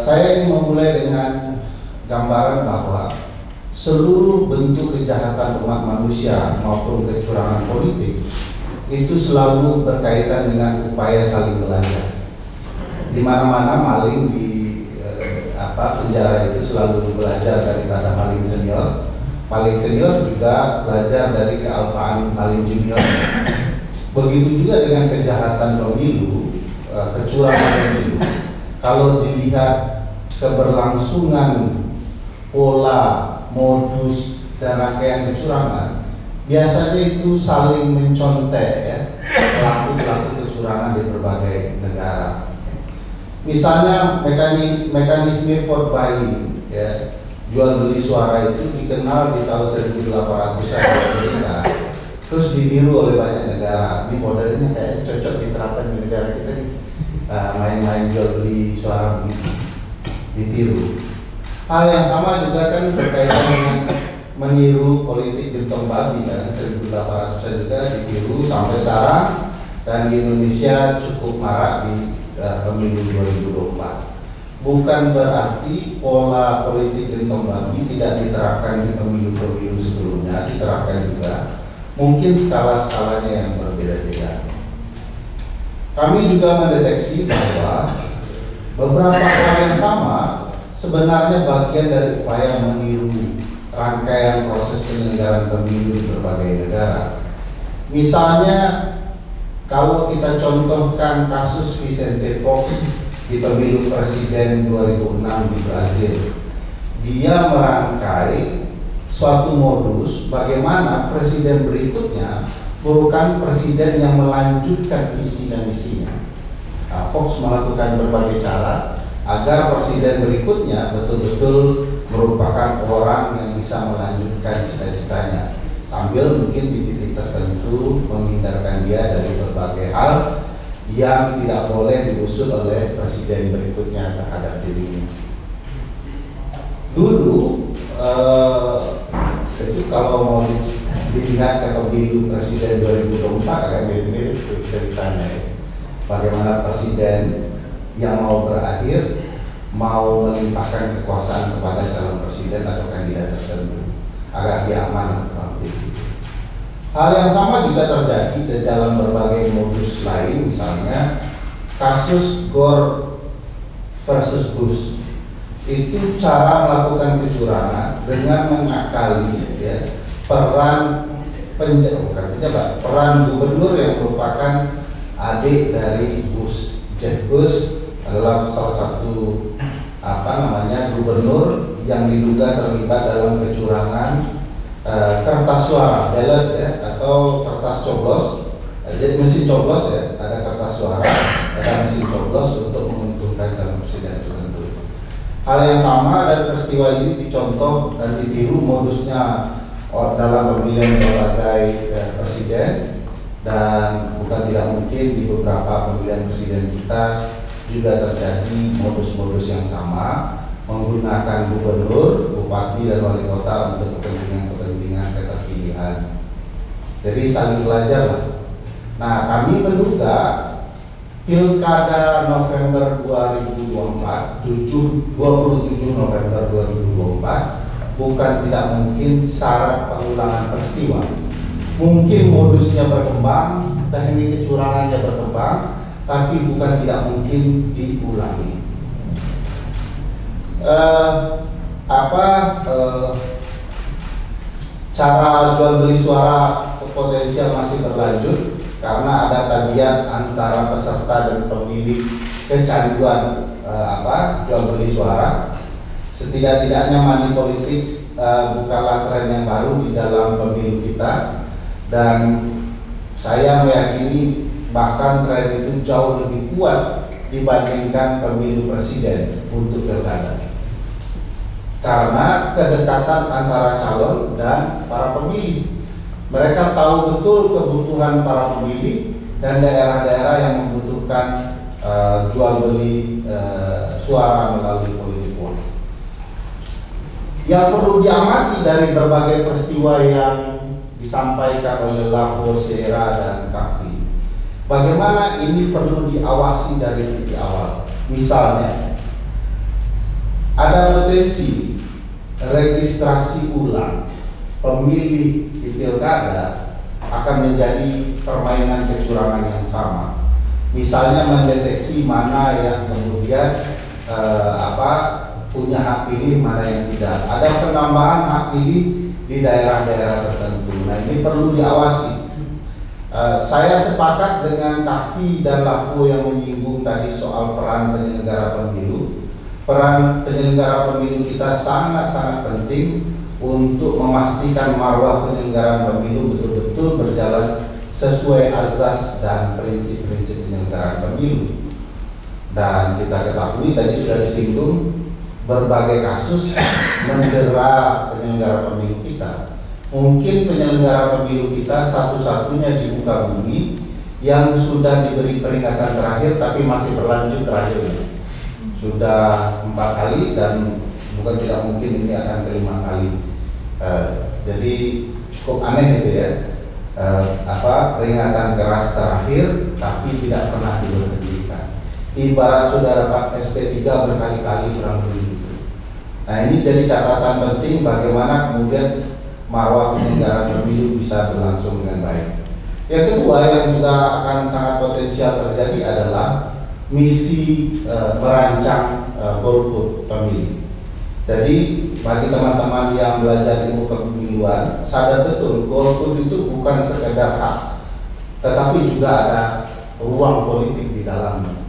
Saya ingin memulai dengan gambaran bahwa seluruh bentuk kejahatan umat manusia maupun kecurangan politik itu selalu berkaitan dengan upaya saling belajar. Di mana-mana maling di penjara itu selalu belajar daripada maling senior. Paling senior juga belajar dari kealpaan paling junior. Begitu juga dengan kejahatan pemilu, kecurangan pemilu. Kalau dilihat keberlangsungan pola, modus, dan rangkaian kecurangan, biasanya itu saling mencontek ya, pelaku-pelaku kecurangan di berbagai negara. Misalnya mekanisme vote buying, ya, jual beli suara itu dikenal di tahun 1800-an Amerika, terus ditiru oleh banyak negara. Ini modelnya kayak cocok diterapkan di negara kita nih, main-main jual beli suara ditiru. Hal yang sama juga kan berkaitan dengan meniru politik gentong babi kan, 1800-an juga ditiru sampai sekarang, dan di Indonesia cukup marak di pemilu 2024. Bukan berarti pola politik gentong babi tidak diterapkan di pemilu-pemilu sebelumnya, diterapkan juga. Mungkin skala-skalanya yang berbeda-beda. Kami juga mendeteksi bahwa beberapa hal yang sama sebenarnya bagian dari upaya meniru rangkaian proses penyelenggaraan pemilu di berbagai negara. Misalnya, kalau kita contohkan kasus Vicente Fox di pemilu presiden 2006 di Brazil, dia merangkai suatu modus bagaimana presiden berikutnya bukan presiden yang melanjutkan visi dan misinya. Fox melakukan berbagai cara agar presiden berikutnya betul-betul merupakan orang yang bisa melanjutkan cita-citanya, sambil mungkin di titik tertentu menghindarkan dia dari berbagai hal yang tidak boleh diusut oleh presiden berikutnya terhadap dirinya. Dulu itu kalau mau dilihat ke pemilu presiden 2024 agak mirip-mirip ceritanya ya. Bagaimana presiden yang mau berakhir mau melimpahkan kekuasaan kepada calon presiden atau kandidat tertentu agar dia aman waktu itu. Hal yang sama juga terjadi di dalam berbagai modus lain, misalnya kasus Gore versus Bush. Itu cara melakukan kecurangan dengan mengakali ya, peran gubernur yang merupakan adik dari Bush. Jeb Bush adalah salah satu gubernur yang diduga terlibat dalam kecurangan kertas suara, ballot ya, atau kertas coblos, jadi mesin coblos ya, ada kertas suara, ada mesin coblos untuk menguntungkan calon presiden tertentu. Hal yang sama dan peristiwa ini dicontoh dan ditiru modusnya dalam pemilihan berbagai presiden, dan bukan tidak mungkin di beberapa pemilihan presiden kita juga terjadi modus-modus yang sama, menggunakan gubernur, bupati, dan wali kota untuk kepentingan keterpilihan. Jadi saling belajar lah. Nah, kami menduga Pilkada November 2024, 27 November 2024, bukan tidak mungkin syarat pengulangan peristiwa. Mungkin modusnya berkembang, teknik kecurangannya berkembang, tapi bukan tidak mungkin diulangi. Cara jual beli suara potensial masih berlanjut karena ada tabiat antara peserta dan pemilih kecanduan jual beli suara. Setidak-tidaknya money politics bukanlah tren yang baru di dalam pemilu kita, dan saya meyakini bahkan tren itu jauh lebih kuat dibandingkan pemilu presiden untuk pilkada, karena kedekatan antara calon dan para pemilih. Mereka tahu betul kebutuhan para pemilih dan daerah-daerah yang membutuhkan jual beli suara melalui politik uang. Yang perlu diamati dari berbagai peristiwa yang disampaikan oleh Lavo, Sierra, dan Kavi, bagaimana ini perlu diawasi dari titik awal. Misalnya, ada potensi registrasi ulang pemilih di pilkada akan menjadi permainan kecurangan yang sama. Misalnya mendeteksi mana yang kemudian punya hak pilih, mana yang tidak. Ada penambahan hak pilih di daerah-daerah tertentu. Nah, ini perlu diawasi. Saya sepakat dengan Kavi dan Lafo yang menyinggung tadi soal peran penyelenggara pemilu. Peran penyelenggara pemilu kita sangat-sangat penting untuk memastikan marwah penyelenggaraan pemilu betul-betul berjalan sesuai azas dan prinsip-prinsip penyelenggaraan pemilu. Dan kita ketahui tadi sudah disinggung berbagai kasus mendera penyelenggara pemilu kita. Mungkin penyelenggara pemilu kita satu-satunya di muka bumi yang sudah diberi peringatan terakhir tapi masih berlanjut terakhirnya. Sudah 4 kali dan bukan tidak mungkin ini akan ke-5 kali. Jadi cukup aneh gitu ya. Peringatan keras terakhir tapi tidak pernah diberhentikan. Ibarat sudah dapat SP3 berkali-kali kurang lebih. Nah, ini jadi catatan penting bagaimana kemudian marwah penyelenggaraan pemilu bisa berlangsung dengan baik. Yang kedua yang juga akan sangat potensial terjadi adalah misi merancang golput pemilu. Jadi bagi teman-teman yang belajar ilmu kepemiluan, sadar betul golput itu bukan sekedar hak, tetapi juga ada ruang politik di dalamnya.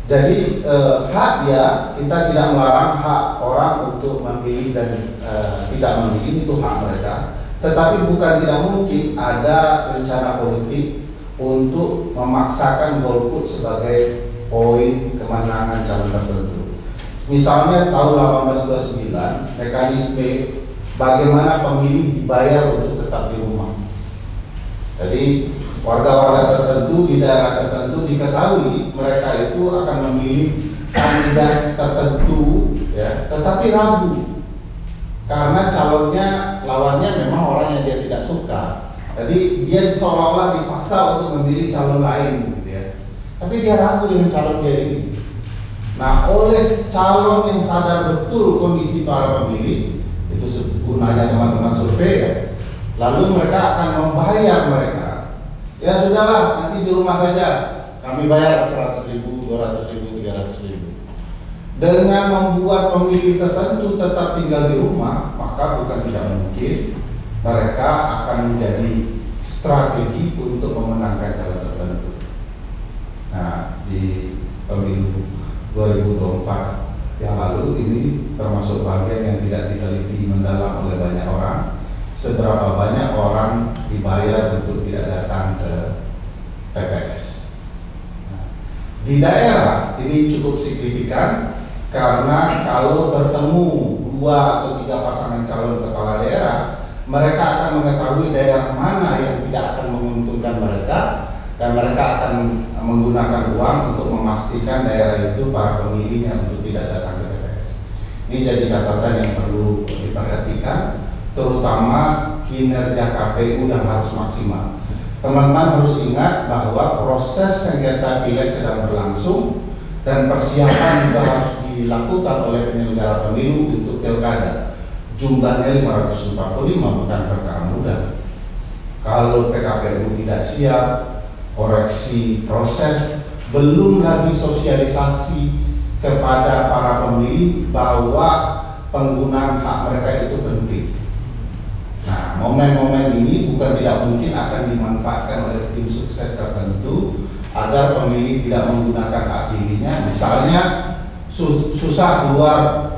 Jadi hak ya, kita tidak melarang hak orang untuk memilih dan tidak memilih, itu hak mereka. Tetapi bukan tidak mungkin ada rencana politik untuk memaksakan golput sebagai poin kemenangan calon tertentu. Misalnya tahun 1829 mekanisme bagaimana pemilih dibayar untuk tetap di rumah. Jadi warga-warga tertentu di daerah tertentu diketahui mereka itu akan memilih kandidat tertentu, ya, tetapi ragu karena calonnya lawannya memang orang yang dia tidak suka. Jadi dia seolah-olah dipaksa untuk memilih calon lain, gitu ya. Tapi dia ragu dengan calon dia ini. Nah, oleh calon yang sadar betul kondisi para pemilih, itu gunanya teman-teman survei ya. Lalu mereka akan membayar mereka. Ya sudahlah, nanti di rumah saja kami bayar 100.000, 200.000, 300.000. Dengan membuat pemilih tertentu tetap tinggal di rumah, maka bukan tidak mungkin mereka akan menjadi strategi untuk memenangkan calon tertentu. Nah, di pemilu 2024 yang lalu ini termasuk bagian yang tidak diteliti mendalam oleh banyak orang. Seberapa banyak orang dibayar untuk tidak datang ke TPS. Nah, di daerah ini cukup signifikan karena kalau bertemu 2 atau 3 pasangan calon kepala daerah, mereka akan mengetahui daerah mana yang tidak akan menguntungkan mereka dan mereka akan menggunakan uang untuk memastikan daerah itu para pemilihnya untuk tidak datang ke TPS. Ini jadi catatan yang perlu diperhatikan, terutama kinerja KPU yang harus maksimal. Teman-teman harus ingat bahwa proses sengketa pileg sedang berlangsung dan persiapan juga harus dilakukan oleh penyelenggara pemilu untuk pilkada. Jumlahnya 545, bukan perkara mudah. Kalau PKPU tidak siap, koreksi proses, belum lagi sosialisasi kepada para pemilih bahwa penggunaan hak mereka itu penting. Nah, momen-momen ini bukan tidak mungkin akan dimanfaatkan oleh tim sukses tertentu agar pemilih tidak menggunakan hak pilihnya. Misalnya susah keluar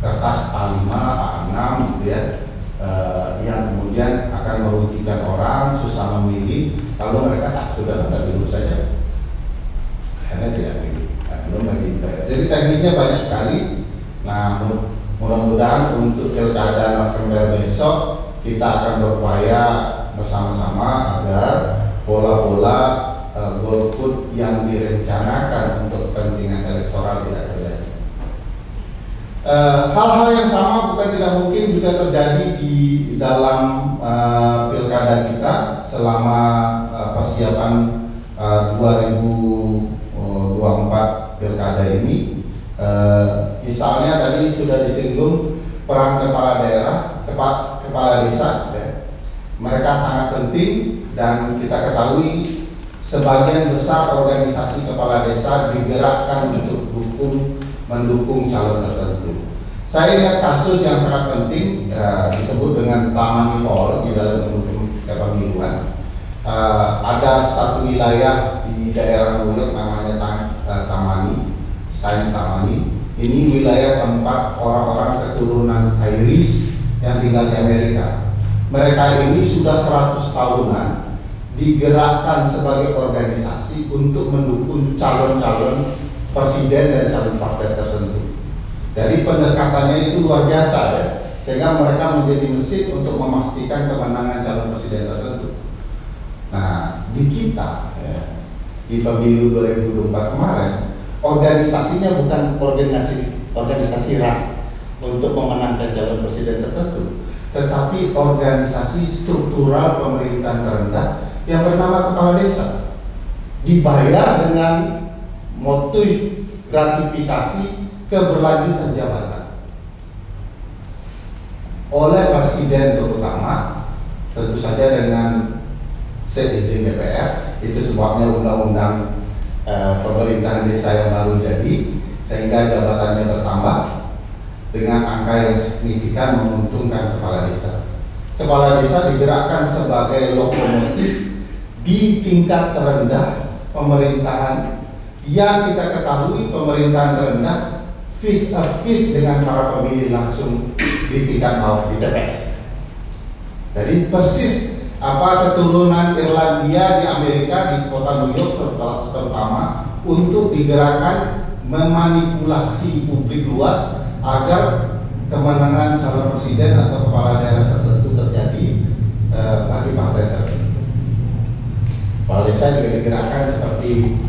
kertas A5, A6 gitu ya, yang kemudian akan merugikan orang, susah memilih, lalu mereka sudah tidak dulu saja, akhirnya tidak pilih. Belum lagi. Jadi tekniknya banyak sekali. Nah, mudah-mudahan untuk pilkada November besok kita akan berupaya bersama-sama agar pola-pola golput yang direncanakan untuk kepentingan elektoral tidak terjadi. Hal-hal yang sama bukan tidak mungkin juga terjadi di dalam pilkada kita selama persiapan 2024 pilkada ini. Misalnya tadi sudah disinggung peran kepala daerah, kepala desa, ya. Mereka sangat penting dan kita ketahui sebagian besar organisasi kepala desa digerakkan untuk mendukung calon tertentu. Saya ingat kasus yang sangat penting disebut dengan Taman Hall di dalam kepemiluan. Ada satu wilayah di daerah New York namanya Tamani. Ini wilayah tempat orang-orang keturunan Irish yang tinggal di Amerika. Mereka ini sudah 100 tahunan digerakkan sebagai organisasi untuk mendukung calon-calon presiden dan calon partai tertentu. Jadi pendekatannya itu luar biasa, ya, sehingga mereka menjadi mesin untuk memastikan kemenangan calon presiden tertentu. Nah, di kita, ya, di pemilu 2024 kemarin, organisasinya bukan organisasi ras untuk memenangkan calon presiden tertentu, tetapi organisasi struktural pemerintahan terendah yang bernama kepala desa, dibayar dengan motif gratifikasi keberlanjutan jabatan oleh presiden terutama, tentu saja dengan seizin DPR. Itu sebabnya undang-undang pemerintahan desa yang baru jadi, sehingga jabatannya bertambah dengan angka yang signifikan menguntungkan kepala desa. Kepala desa digerakkan sebagai lokomotif di tingkat terendah pemerintahan, yang kita ketahui pemerintahan terendah face to face dengan para pemilih langsung di tingkat bawah di TPS. Jadi persis apa keturunan Irlandia di Amerika, di kota New York terutama, untuk digerakkan memanipulasi publik luas agar kemenangan calon presiden atau kepala daerah tertentu terjadi bagi partai tertentu. Kepala desa juga digerakkan seperti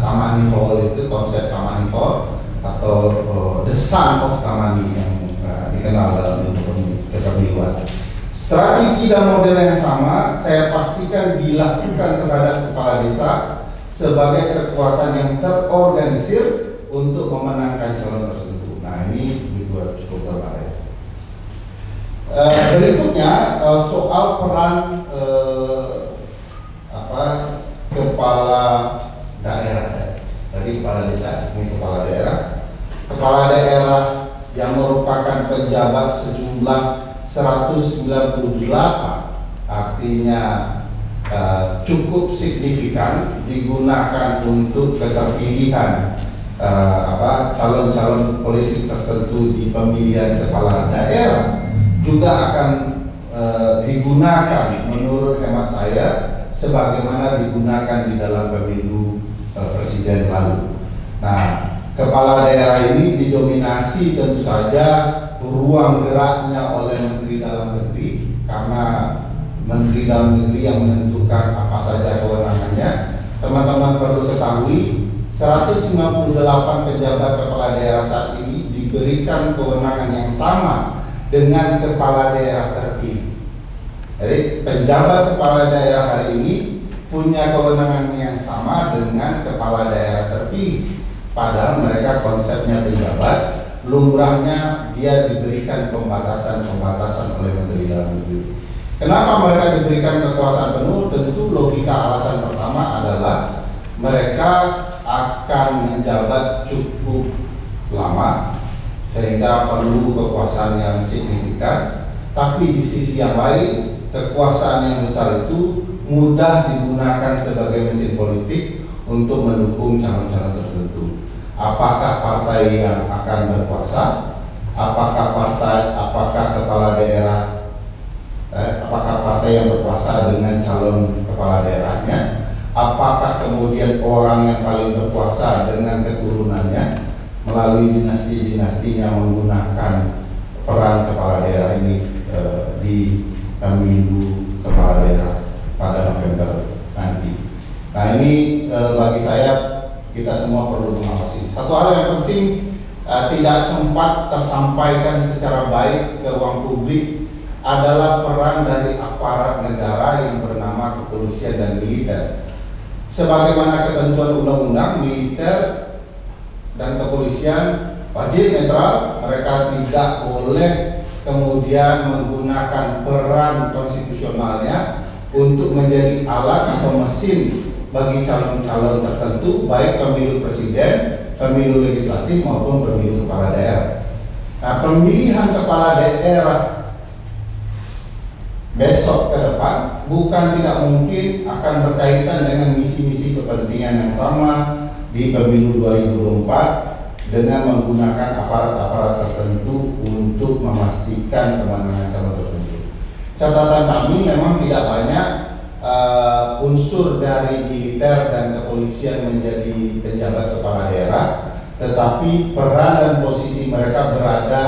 Tamani Hall, itu konsep Tamani Hall atau the son of Tamani yang dikenal dalam kepemiluan. Strategi dan model yang sama saya pastikan dilakukan terhadap kepala desa sebagai kekuatan yang terorganisir untuk memenangkan calon tertentu. Nah, ini juga cukup berbahaya. Berikutnya soal peran kepala daerah. Tadi kepala desa, ini kepala daerah. Kepala daerah yang merupakan pejabat sejumlah 198, artinya cukup signifikan digunakan untuk keterpilihan calon-calon politik tertentu di pemilihan kepala daerah, juga akan digunakan menurut hemat saya sebagaimana digunakan di dalam pemilu presiden lalu. Nah, kepala daerah ini didominasi tentu saja ruang geraknya oleh Menteri Dalam Negeri, karena Menteri Dalam Negeri yang menentukan apa saja kewenangannya. Teman-teman perlu ketahui 198 pejabat kepala daerah saat ini diberikan kewenangan yang sama dengan kepala daerah terpilih. Jadi penjabat kepala daerah hari ini punya kewenangan yang sama dengan kepala daerah terpilih, padahal mereka konsepnya pejabat. Lumrahnya dia diberikan pembatasan oleh Menteri Dalam Negeri. Kenapa mereka diberikan kekuasaan penuh? Tentu logika alasan pertama adalah mereka akan menjabat cukup lama sehingga perlu kekuasaan yang signifikan. Tapi di sisi yang lain, kekuasaan yang besar itu mudah digunakan sebagai mesin politik untuk mendukung calon-calon tertentu. Apakah partai yang akan berkuasa, apakah kepala daerah, apakah partai yang berkuasa dengan calon kepala daerahnya, apakah kemudian orang yang paling berkuasa dengan keturunannya melalui dinasti-dinastinya menggunakan peran kepala daerah ini di pemilu kepala daerah pada November nanti. Nah, ini bagi saya kita semua perlu mengawasi. Satu hal yang penting tidak sempat tersampaikan secara baik ke ruang publik adalah peran dari aparat negara yang bernama kepolisian dan militer. Sebagaimana ketentuan undang-undang, militer dan kepolisian wajib netral. Mereka tidak boleh kemudian menggunakan peran konstitusionalnya untuk menjadi alat atau mesin bagi calon-calon tertentu, baik pemilu presiden, pemilu legislatif maupun pemilu kepala daerah. Nah, pemilihan kepala daerah besok ke depan bukan tidak mungkin akan berkaitan dengan misi-misi kepentingan yang sama di pemilu 2024 dengan menggunakan aparat-aparat tertentu untuk memastikan kemenangan calon tertentu. Catatan kami memang tidak banyak unsur dari militer dan kepolisian menjadi penjabat kepala daerah, tetapi peran dan posisi mereka berada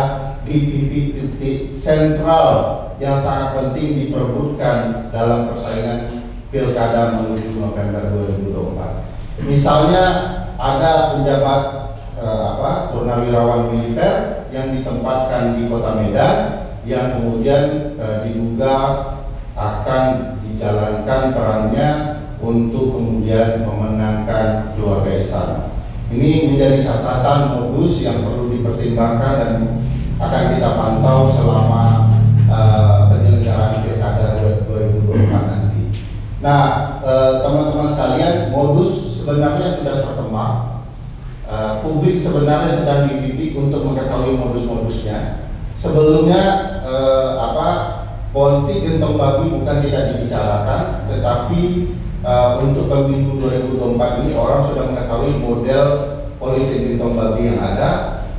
di titik-titik sentral yang sangat penting diperebutkan dalam persaingan pilkada menuju November 2024. Misalnya ada penjabat purnawirawan militer yang ditempatkan di Kota Medan yang kemudian diduga akan dijalankan perannya untuk kemudian memenangkan keluarga istana. Ini menjadi catatan modus yang perlu dipertimbangkan dan akan kita pantau selama penyelenggaraan pilkada 2024 nanti. Nah, teman-teman sekalian, modus sebenarnya sudah berkembang. Publik sebenarnya sedang dididik untuk mengetahui modus-modusnya. Sebelumnya politik gentong babi bukan tidak dibicarakan, tetapi untuk pemilu 2024 ini orang sudah mengetahui model politik gentong babi yang ada.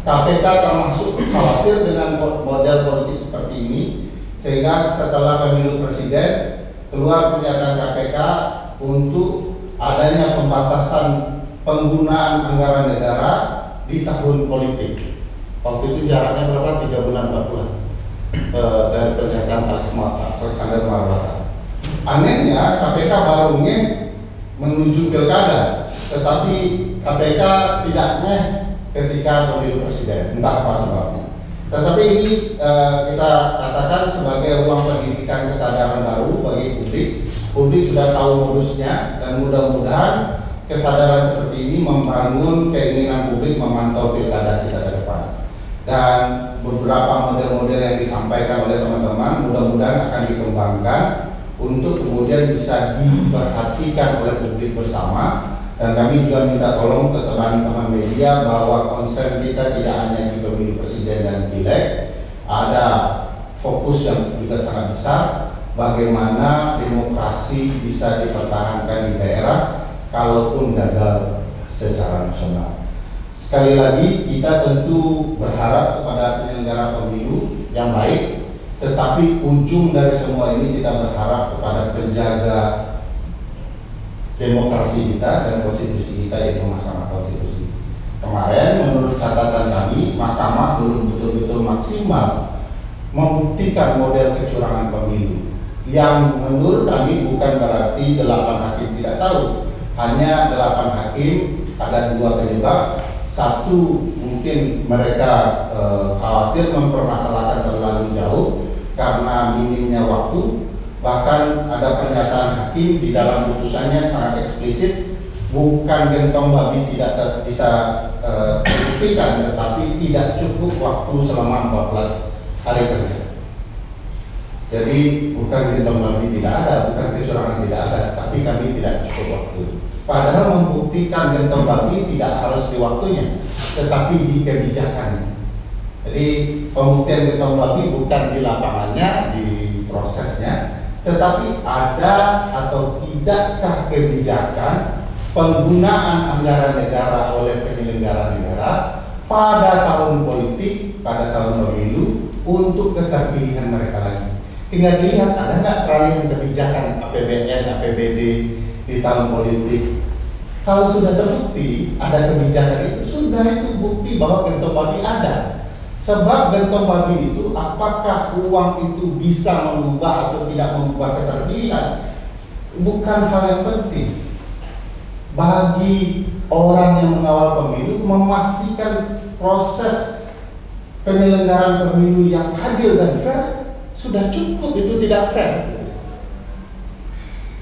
KPK termasuk khawatir dengan model politik seperti ini, sehingga setelah pemilu presiden keluar pernyataan KPK untuk adanya pembatasan penggunaan anggaran negara di tahun politik. Waktu itu jaraknya berapa? 3 bulan 4 bulan dari pernyataan Alexander Marwata. Anehnya KPK baru menuju pilkada, tetapi KPK tidak ketika pemilu presiden, entah apa sebabnya. Tetapi ini kita katakan sebagai ruang pendidikan kesadaran baru bagi publik. Publik sudah tahu modusnya dan mudah-mudahan kesadaran seperti ini membangun keinginan publik memantau pilkada kita ke depan. Dan beberapa model-model yang disampaikan oleh teman-teman mudah-mudahan akan dikembangkan untuk kemudian bisa diperhatikan oleh publik bersama. Dan kami juga minta tolong ke teman-teman media bahwa konsen kita tidak hanya di pemilu presiden dan pileg, ada fokus yang juga sangat besar bagaimana demokrasi bisa dipertahankan di daerah kalaupun gagal secara nasional. Sekali lagi kita tentu berharap kepada penyelenggara pemilu yang baik, tetapi ujung dari semua ini kita berharap kepada penjaga demokrasi kita dan konstitusi kita, yaitu Mahkamah Konstitusi. Kemarin menurut catatan kami, Mahkamah belum betul-betul maksimal membuktikan model kecurangan pemilu, yang menurut kami bukan berarti 8 hakim tidak tahu. Hanya 8 hakim, ada 2 penyebab. Satu, mungkin mereka khawatir mempermasalahkan terlalu jauh karena minimnya waktu. Bahkan ada pernyataan hakim di dalam putusannya sangat eksplisit, bukan gentong babi tidak bisa dibuktikan, tetapi tidak cukup waktu selama 14 hari kerja. Jadi bukan gentong babi tidak ada, bukan kecurangan tidak ada, tapi kami tidak cukup waktu. Padahal membuktikan gentong babi tidak harus di waktunya, tetapi di kebijakannya. Jadi pembuktian gentong babi bukan di lapangannya, di prosesnya, tetapi ada atau tidakkah kebijakan penggunaan anggaran negara oleh penyelenggara negara pada tahun politik, pada tahun pemilu untuk keterpilihan mereka lagi. Tinggal dilihat ada nggak peralihan kebijakan APBN, APBD di tahun politik. Kalau sudah terbukti ada kebijakan itu, sudah itu bukti bahwa gentong babi ada. Sebab gentong babi itu, apakah uang itu bisa mengubah atau tidak mengubah keterpilihan, bukan hal yang penting. Bagi orang yang mengawal pemilu, memastikan proses penyelenggaraan pemilu yang adil dan fair sudah cukup, itu tidak fair.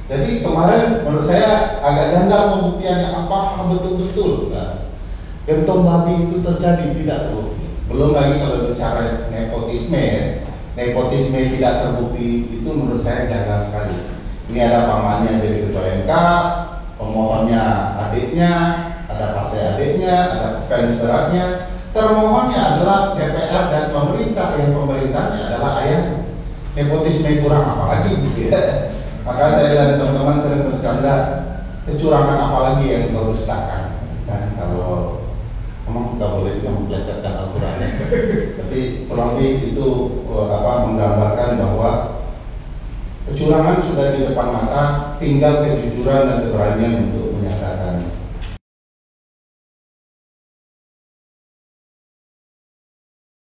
Jadi kemarin menurut saya agak janggal pembuktiannya, apakah betul-betul gentong babi itu terjadi tidak terbukti. Belum lagi kalau bicara nepotisme, ya. Nepotisme tidak terbukti itu menurut saya janggal sekali. Ini ada pamannya jadi ketua MK, pemohonnya adiknya, ada partai adiknya, ada fans beratnya. Termohonnya adalah DPR dan pemerintah, yang pemerintahnya adalah ayah. Nepotisme kurang apa lagi gitu ya. Maka saya dan teman-teman sering bercanda, kecurangan apa lagi yang kau dustakan. Kan kalau emang nggak boleh juga memplesetkan Al-Quran. Tapi kurang lebih itu menggambarkan bahwa kecurangan sudah di depan mata, tinggal kejujuran dan keberanian untuk